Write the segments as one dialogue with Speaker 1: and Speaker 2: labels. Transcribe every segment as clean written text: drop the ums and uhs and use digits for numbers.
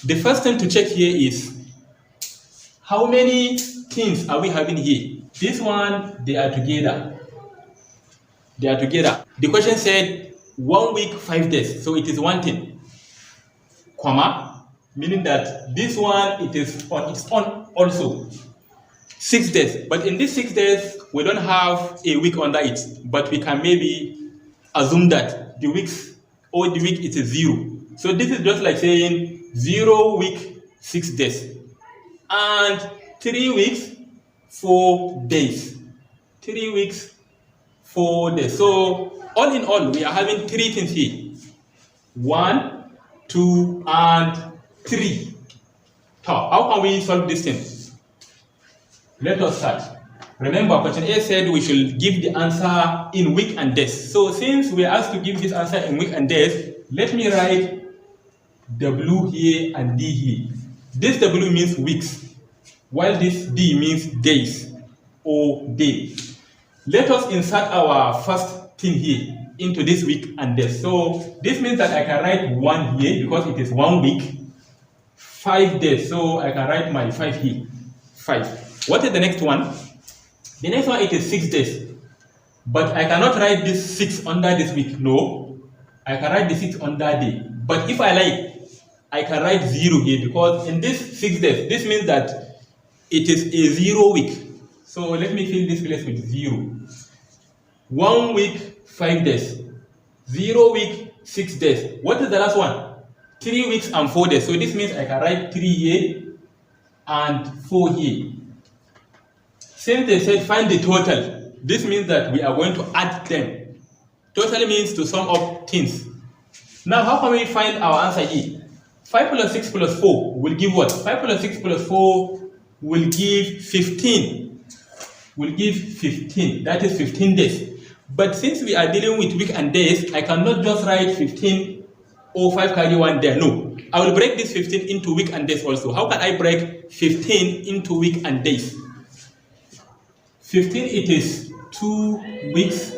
Speaker 1: The first thing to check here is how many things are we having here? This one, they are together. They are together. The question said 1 week, 5 days. So it is one thing, comma, meaning that this one, it is on its own also. 6 days. But in these 6 days, we don't have a week under it. But we can maybe assume that the weeks or the week it is 0. So this is just like saying 0 week, 6 days. And 3 weeks, 4 days. 3 weeks, 4 days. So all in all, we are having 3 things here. 1, 2, and 3. So how can we solve this thing? Let us start. Remember, question A said we should give the answer in week and days. So since we are asked to give this answer in week and days, let me write W here and D here. This W means weeks, while this D means days or day. Let us insert our first thing here into this week and days. So this means that I can write 1 here because it is 1 week, 5 days. So I can write my 5 here, 5. What is the next one? The next one, it is 6 days. But I cannot write this 6 under this week. No, I can write the 6 under day. But if I like, I can write 0 here because in this 6 days, this means that it is a 0 week. So let me fill this place with 0. 1 week, 5 days. 0 week, 6 days. What is the last one? 3 weeks and 4 days. So this means I can write 3 here and 4 here. Since they said find the total, this means that we are going to add them. Total means to sum up things. Now, how can we find our answer here? 5 plus 6 plus 4 will give what? 5 plus 6 plus 4 will give 15. Will give 15. That is 15 days. But since we are dealing with week and days, I cannot just write 15 or 5 carry 1 there. No. I will break this 15 into week and days also. How can I break 15 into week and days? 15, it is 2 weeks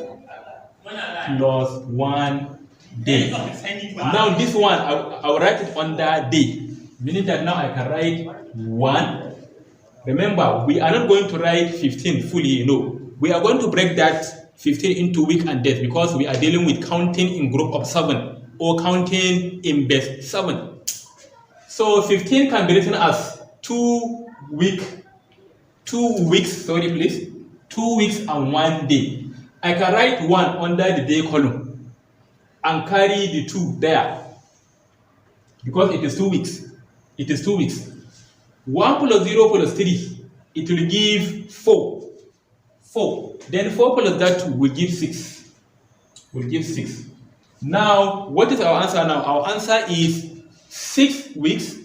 Speaker 1: plus 1 day. Now this one, I will write it under day, meaning that now I can write 1. Remember, we are not going to write 15 fully, no. We are going to break that 15 into week and days because we are dealing with counting in group of 7 or counting in base 7. So 15 can be written as 2 weeks, 2 weeks and 1 day. I can write 1 under the day column and carry the 2 there because it is 2 weeks. It is 2 weeks. 1 plus 0 plus 3, it will give 4. 4. Then 4 plus that 2 will give 6. Will give 6. Now, what is our answer now? Our answer is 6 weeks,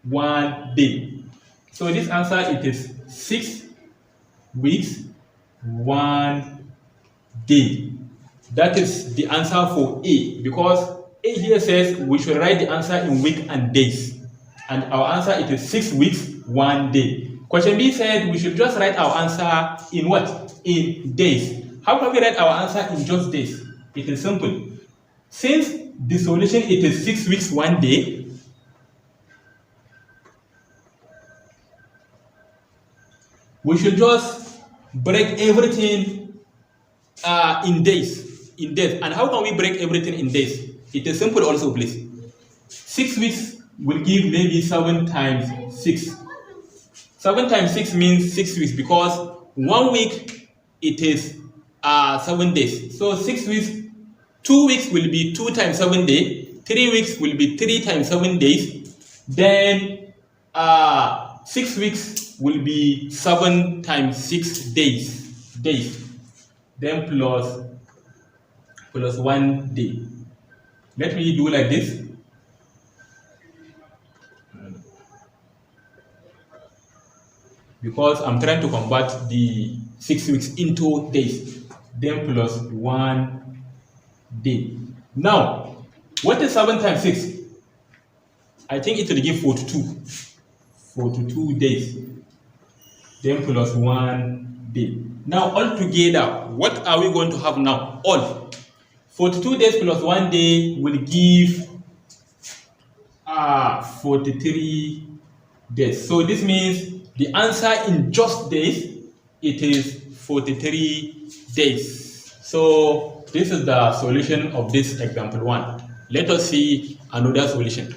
Speaker 1: 1 day. So this answer, it is 6 weeks, 1 day. That is the answer for A, because A here says we should write the answer in week and days. And our answer, it is 6 weeks, 1 day. Question B said we should just write our answer in what? In days. How can we write our answer in just days? It is simple. Since the solution, it is 6 weeks, 1 day, we should just break everything in days. And how can we break everything in days? It is simple also, please. 6 weeks will give maybe 7 times 6. 7 times 6 means 6 weeks because 1 week, it is 7 days. So 6 weeks, 2 weeks will be 2 times 7 days. 3 weeks will be 3 times 7 days. Then 6 weeks will be 7 times 6 days. Then plus 1 day. Let me do like this. Because I'm trying to convert the 6 weeks into days. Then plus 1 day. Now, what is 7 times 6? I think it will give 42. 42 days. Then plus 1 day. Now, all together, what are we going to have now? All. 42 days plus 1 day will give 43 days. So this means the answer in just days, it is 43 days. So this is the solution of this example 1. Let us see another solution.